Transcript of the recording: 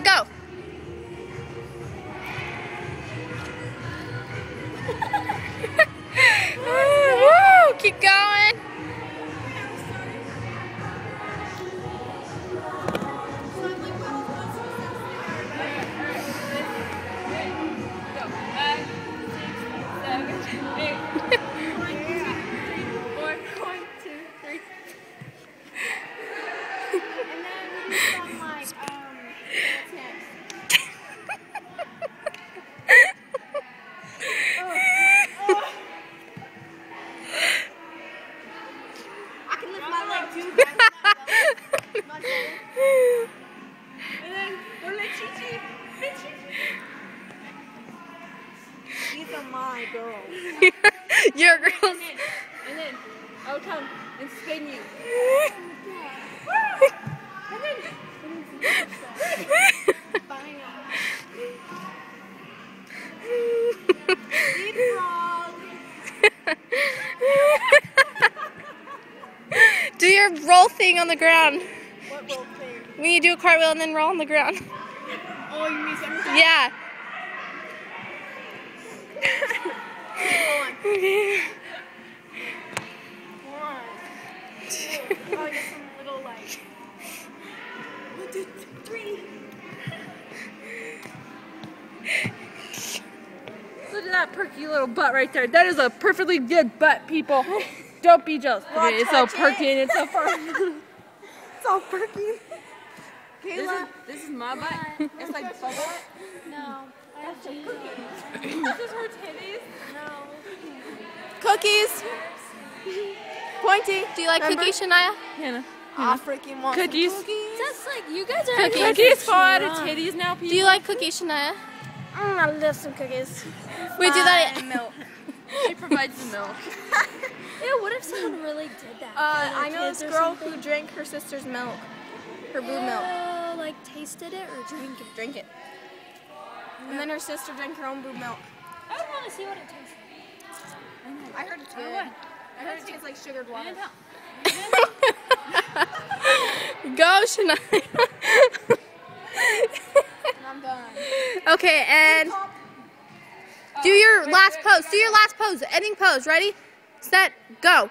set, go. Woo! Keep going. These are my girls. Your girls. And then, I'll come and spin you. Do your roll thing on the ground. What roll thing? When you do a cartwheel and then roll on the ground. Oh, you mean something? Yeah. Hold on. Okay. 1, 2. Oh, I got some little like. 1, 2, 3. Look at that perky little butt right there. That is a perfectly good butt, people. Don't be jealous. Okay, it's so perky and it's so far. It's all perky. Kayla, this is my butt. It's like bubble butt. No. That's just cookies. This is her titties. No. Cookies. Pointy. Do you like cookies, Shania? Hannah. I freaking want Cookies. Some cookies. That's like, you guys are Cookies. Cookies fall out of titties now, people. Do you like cookies, Shania? I love some cookies. We do that. And milk. She provides the milk. Ew, what if someone really did that? I know this girl who drank her sister's milk. Her boob milk. Oh, like tasted it or drank it? Drink it. And then her sister drank her own boob milk. I would want to see what it tastes like. I heard it's good. I heard it tastes like sugared water. Go, Shania. And I'm done. Okay, and do your last pose. Do your last pose. Ending pose. Ready? Set. Go.